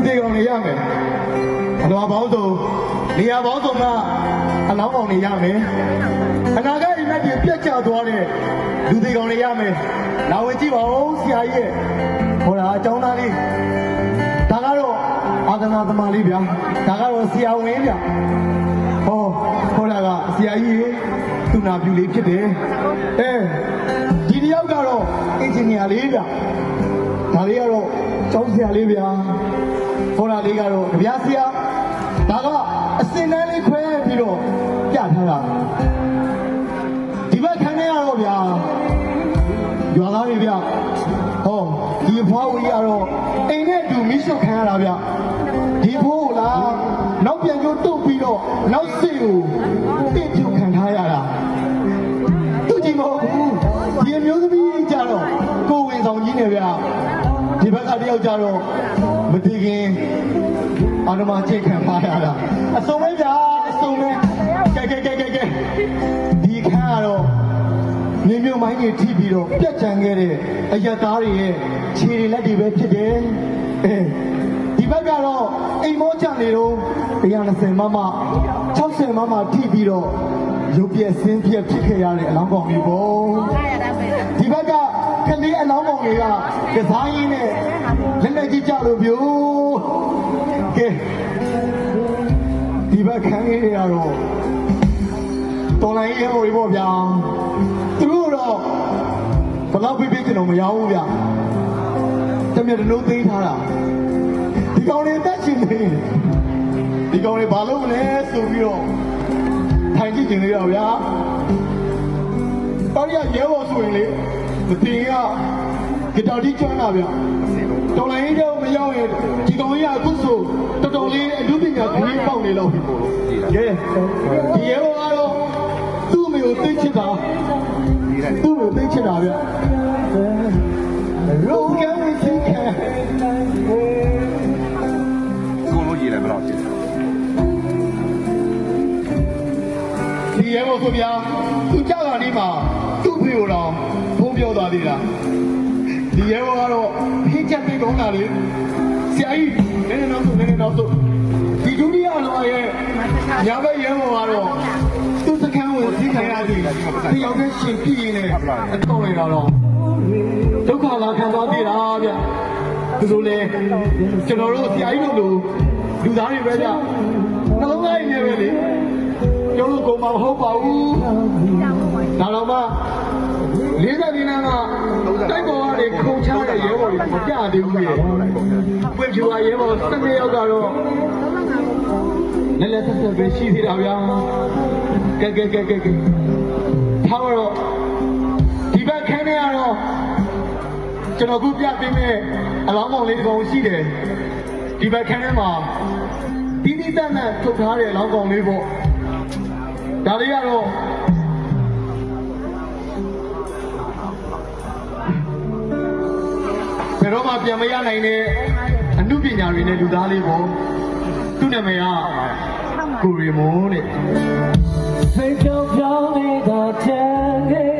သေးကောင်တွေရမယ်အလွာပေါင်းစုံနေရာပေါင်းစုံကအလောင်းကောင်တွေရမယ်အနာဂတ်အိမ်မက်တွေပြတ်ကျသွားတဲ့လူသေးကောင်တွေရမယ်လာဝင်ကြည့်ပါဦးဆရာကြီးရဲ့ဟောတာအကြောင်းသားလေးဒါကတော့အာသနာသမားလေးဗျာဒါကတော့ဆရာဝန်ဗျဟောတာကဆရာကြီးသူနာပြူလေးဖြစ်တယ်ဒီတယောက်ကတော့အင်ဂျင်နီယာလေးဗျဒါလေးကတော့ကျောင်းဆရာလေးဗျာဟောတာလေးကတော့ကြပြဆရာဒါကအစင်တန်းလေးခွဲပြီးတော့ပြထားတာဒီဘက်ခန်းထဲကတော့ဗျာရွာသားတွေဗျဒီဖွားဝီကတော့အိမ်နဲ့တူမိရှုပ်ခံရတာဗျဒီဖိုးကိုလားနောက်ပြန်ကျိုးတုတ်ပြီးတော့နောက်စိတ်ကိုတင့်ပြုတ်ခံထားရတာသူကြည့်မဟုတ်ဘူးဒီအမျိုးသမီးကြတော့ကိုဝင်ဆောင်ကြီးနေဗျဒီဘက်ကတယောက်ကြတော့မတည်ခင်အာရမချိတ်ခံပါရတာအစုံပဲဗျာအစုံပဲကဲဒီခါကတော့မြေမြုပ်မိုင်းကြီးထိပြီးတော့ပြက်ချန်ခဲ့တဲ့အယက်သားတွေရဲ့ခြေလက်တွေပဲဖြစ်တယ်ဒီဘက်ကတော့အိမ်မောချနေတော့120မမ60မမထိပြီးတော့ရုပ်ပြက်ဆင်းပြက်ဖြစ်ခဲ့ရတဲ့အလောင်းကောင်တွေပေါ့ဒီဘက်ကကလေးအလောင်းကောင်တွေကကစားရင်းနဲ့လက်လက်ကြီးကြလို့ပြို့ကဲဒီဘက်ခန်းလေးတွေကတော့တော်လိုင်းရဲဟိုပေါ့ဗျာသူတို့တော့ဘယ်တော့ပြကျွန်တော်မရဘူးဗျတမက်တလုံးသိမ်းထားတာဒီကောင်တွေတက်ချင်နေဒီကောင်တွေဘာလုပ်မလဲဆိုပြီးတော့ထိုင်ကြည့်နေရဗျာတော်ရရဲဘော်ဆိုရင်လေမတင်ကဂီတာတီးကျွမ်းတာဗျတော်လိုင်းရဲမရောက်ရင်ဒီကောင်ကြီးကအခုဆိုတော်တော်လေးအမှုပညာခရီးပေါက်နေလို့ပြီပေါ့ကဲဒီရဲဘော်ကတော့သူ့အမေကိုသိချစ်တာသူ့ကိုသိချစ်တာဗျရောကဲသိချစ်ကိုလိုကြီးလည်းဘယ်တော့ဖြစ်ဒီရဲဘော်ဆိုဗျာသူကြောက်တာဒီမှာသူ့ဖေကိုတော့ဖုံးပြောသွားသေးတာဒီရဲဘော်ကတော့ဖိချက်ပြီးကောင်းတာလေဆရာကြီးနည်းနည်းနောက်ဆိုဒီဒုတိယလောရဲ့ညာဘက်ရဲဘော်ကတော့သူ့စခန်းဝင်စီးခံရသည်ဒီရောက်တဲ့ရှင်ပြည်ရင်လည်းအထောက်လိုက်တော့ဒုက္ခလာခံသွားသေးတာဗျသူတို့လေကျွန်တော်တို့ဆရာကြီးတို့လူသားတွေပဲဗျနှလုံးသားရည်နေပဲလေကျုပ်တို့ကိုမဟုတ်ပါဘူးဒါတော့မှ40ဒီနန်းကတိုက်ပေါ်ကနေခုံချတဲ့ရဲဘော်တွေမပြသေးဘူးလေပွင့်ဖြူကရဲဘော်12ယောက်ကတော့လက်ဆက်ပဲရှိသေးတာဗျာကဲထားတော့ဒီဘက်ခန်းထဲကတော့ကျွန်တော်ခုပြပေးမဲ့အလောင်းကောင်လေးတစ်ကောင်ရှိတယ်ဒီဘက်ခန်းထဲမှာတီးတီးတန်းတန်းထုတ်ထားတဲ့အလောင်းကောင်လေးပေါ့ဒါလေးကတော့ဘယ်တော့မှပြန်မရနိုင်တဲ့အမှုပညာတွေနဲ့လူသားလေးပေါ့သူ့နာမည်ကကိုရီမွန်တဲ့စိတ်ကြောင့်ပြောင်းနေတာချမ်း